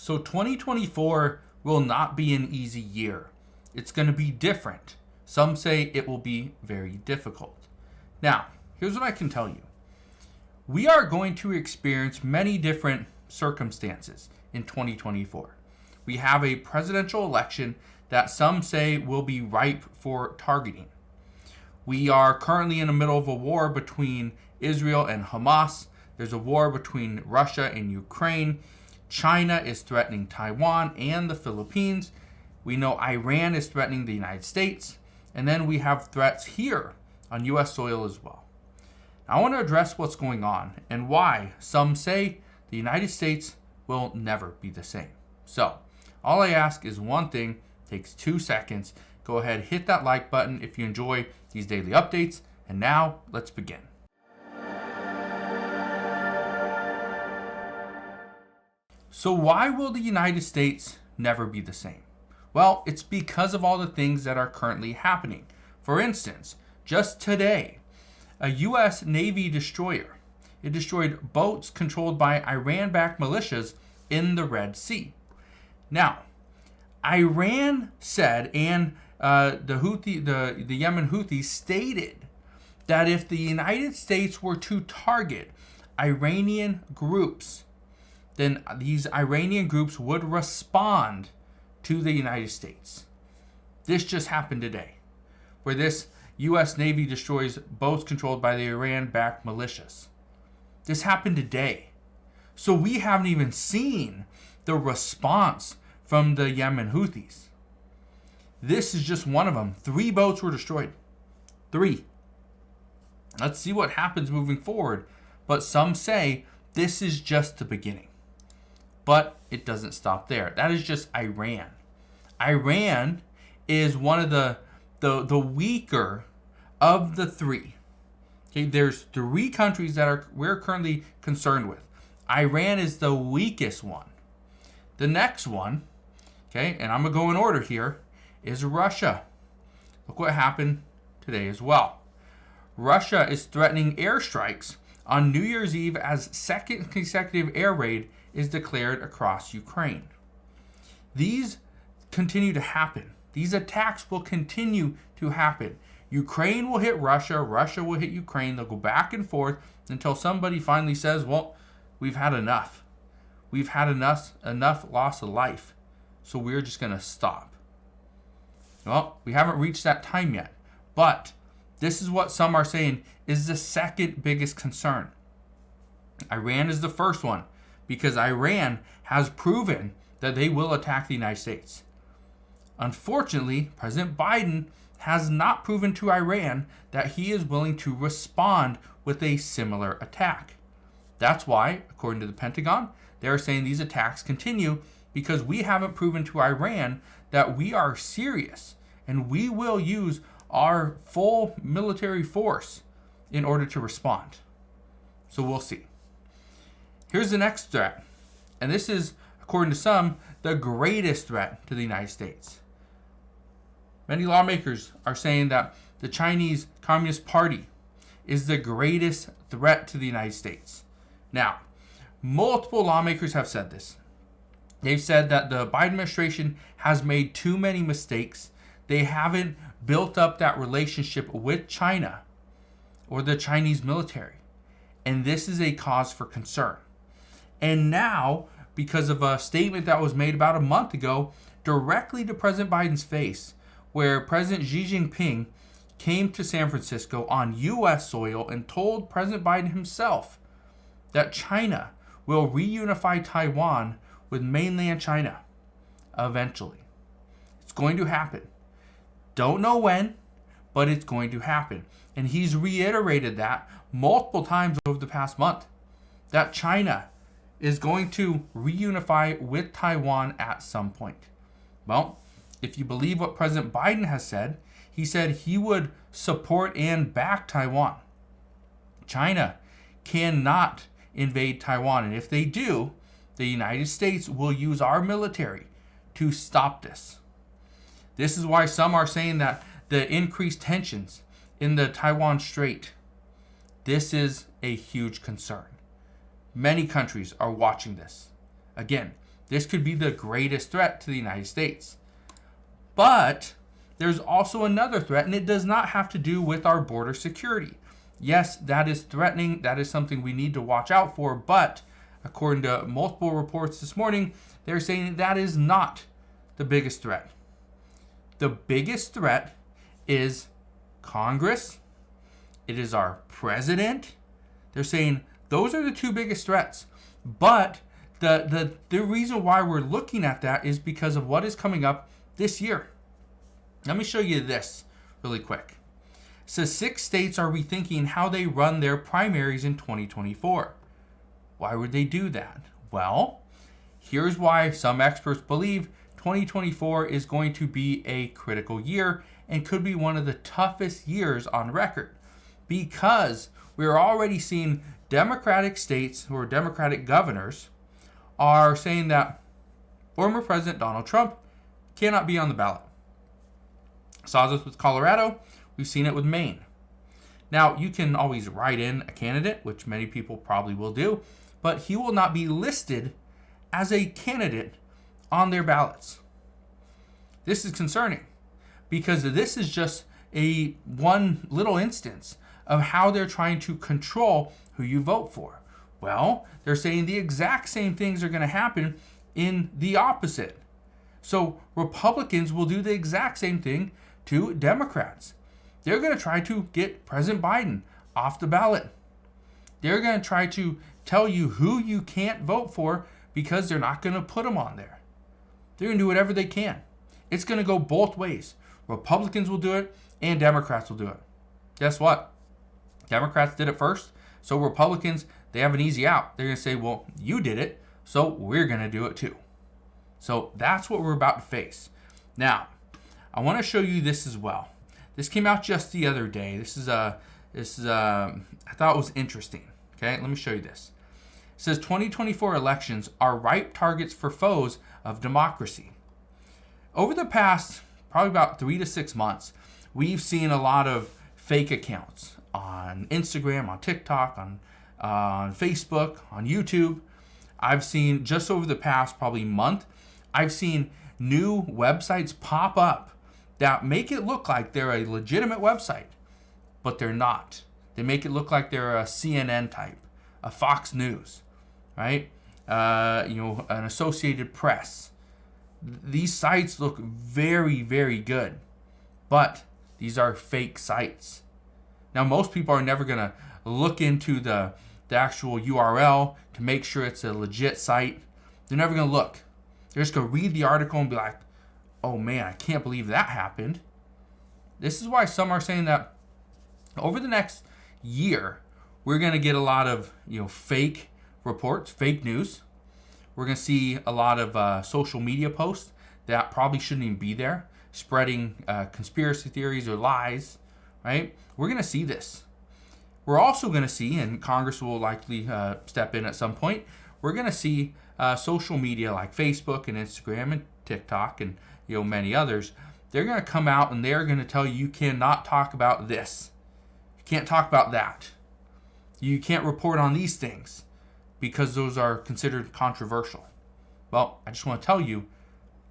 So 2024 will not be an easy year. It's going to be different. Some say it will be very difficult. Now, here's what I can tell you. We are going to experience many different circumstances in 2024. We have a presidential election that some say will be ripe for targeting. We are currently in the middle of a war between Israel and Hamas. There's a war between Russia and Ukraine. China is threatening Taiwan and the Philippines. We know Iran is threatening the United States. And then we have threats here on U.S. soil as well. Now, I want to address what's going on and why some say the United States will never be the same. So, all I ask is one thing, takes 2 seconds. Go ahead, hit that like button if you enjoy these daily updates. And now, let's begin. So why will the United States never be the same? Well, it's because of all the things that are currently happening. For instance, just today, a U.S. Navy destroyer, it destroyed boats controlled by Iran-backed militias in the Red Sea. Now, Iran said, and the Yemen Houthis stated that if the United States were to target Iranian groups, then these Iranian groups would respond to the United States. This just happened today, where this U.S. Navy destroys boats controlled by the Iran-backed militias. This happened today. So we haven't even seen the response from the Yemen Houthis. This is just one of them. 3 boats were destroyed. 3. Let's see what happens moving forward. But some say this is just the beginning. But it doesn't stop there. That is just Iran. Iran is one of the weaker of the 3. Okay, there's 3 countries that we're currently concerned with. Iran is the weakest one. The next one, okay, and I'm going to go in order here, is Russia. Look what happened today as well. Russia is threatening airstrikes on New Year's Eve as second consecutive air raid is declared across Ukraine. These continue to happen. These attacks will continue to happen. Ukraine will hit Russia. Russia will hit Ukraine. They'll go back and forth until somebody finally says, well, we've had enough. We've had enough loss of life. So we're just going to stop. Well, we haven't reached that time yet. But this is what some are saying is the second biggest concern. Iran is the first one, because Iran has proven that they will attack the United States. Unfortunately, President Biden has not proven to Iran that he is willing to respond with a similar attack. That's why, according to the Pentagon, they're saying these attacks continue because we haven't proven to Iran that we are serious and we will use our full military force in order to respond. So we'll see. Here's the next threat. And this is, according to some, the greatest threat to the United States. Many lawmakers are saying that the Chinese Communist Party is the greatest threat to the United States. Now, multiple lawmakers have said this. They've said that the Biden administration has made too many mistakes. They haven't built up that relationship with China or the Chinese military. And this is a cause for concern. And now, because of a statement that was made about a month ago, directly to President Biden's face, where President Xi Jinping came to San Francisco on U.S. soil and told President Biden himself that China will reunify Taiwan with mainland China eventually. It's going to happen. Don't know when, but it's going to happen. And he's reiterated that multiple times over the past month, that China is going to reunify with Taiwan at some point. Well, if you believe what President Biden has said, he said he would support and back Taiwan. China cannot invade Taiwan, and if they do, the United States will use our military to stop this. This is why some are saying that the increased tensions in the Taiwan Strait, this is a huge concern. Many countries are watching this. Again, this could be the greatest threat to the United States. But there's also another threat, and it does not have to do with our border security. Yes, that is threatening. That is something we need to watch out for. But according to multiple reports this morning, they're saying that is not the biggest threat. The biggest threat is Congress. It is our president. They're saying those are the two biggest threats. But the reason why we're looking at that is because of what is coming up this year. Let me show you this really quick. It says 6 states are rethinking how they run their primaries in 2024. Why would they do that? Well, here's why some experts believe 2024 is going to be a critical year and could be one of the toughest years on record, because we're already seeing Democratic states or Democratic governors are saying that former President Donald Trump cannot be on the ballot. Saw this with Colorado. We've seen it with Maine. Now, you can always write in a candidate, which many people probably will do, but he will not be listed as a candidate on their ballots. This is concerning because this is just a one little instance of how they're trying to control who you vote for. Well, they're saying the exact same things are going to happen in the opposite. So Republicans will do the exact same thing to Democrats. They're going to try to get President Biden off the ballot. They're going to try to tell you who you can't vote for because they're not going to put them on there. They're going to do whatever they can. It's going to go both ways. Republicans will do it and Democrats will do it. Guess what? Democrats did it first, so Republicans, they have an easy out. They're going to say, well, you did it, so we're going to do it too. So that's what we're about to face. Now, I want to show you this as well. This came out just the other day. I thought it was interesting. Okay, let me show you this. It says 2024 elections are ripe targets for foes of democracy. Over the past probably about 3 to 6 months, we've seen a lot of fake accounts on Instagram, on TikTok, on Facebook, on YouTube. I've seen just over the past probably month, I've seen new websites pop up that make it look like they're a legitimate website, but they're not. They make it look like they're a CNN type, a Fox News, right? An Associated Press. These sites look very, very good, but these are fake sites. Now, most people are never going to look into the actual URL to make sure it's a legit site. They're never going to look. They're just going to read the article and be like, oh man, I can't believe that happened. This is why some are saying that over the next year, we're going to get a lot of fake reports, fake news. We're going to see a lot of social media posts that probably shouldn't even be there, spreading conspiracy theories or lies, right? We're going to see this. We're also going to see, and Congress will likely step in at some point, we're going to see social media like Facebook and Instagram and TikTok and many others. They're going to come out and they're going to tell you cannot talk about this. You can't talk about that. You can't report on these things because those are considered controversial. Well, I just want to tell you,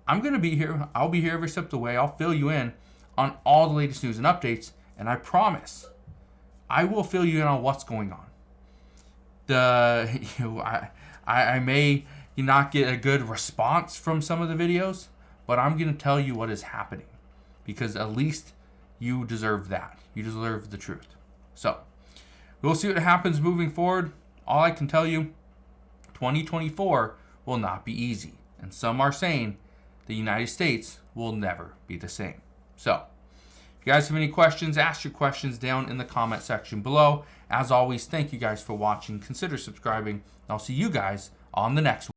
I'm going to be here. I'll be here every step of the way. I'll fill you in on all the latest news and updates, and I promise I will fill you in on what's going on. I may not get a good response from some of the videos, but I'm going to tell you what is happening because at least you deserve that. You deserve the truth. So we'll see what happens moving forward. All I can tell you, 2024 will not be easy. And some are saying the United States will never be the same. So if you guys have any questions, ask your questions down in the comment section below. As always, thank you guys for watching. Consider subscribing. I'll see you guys on the next one.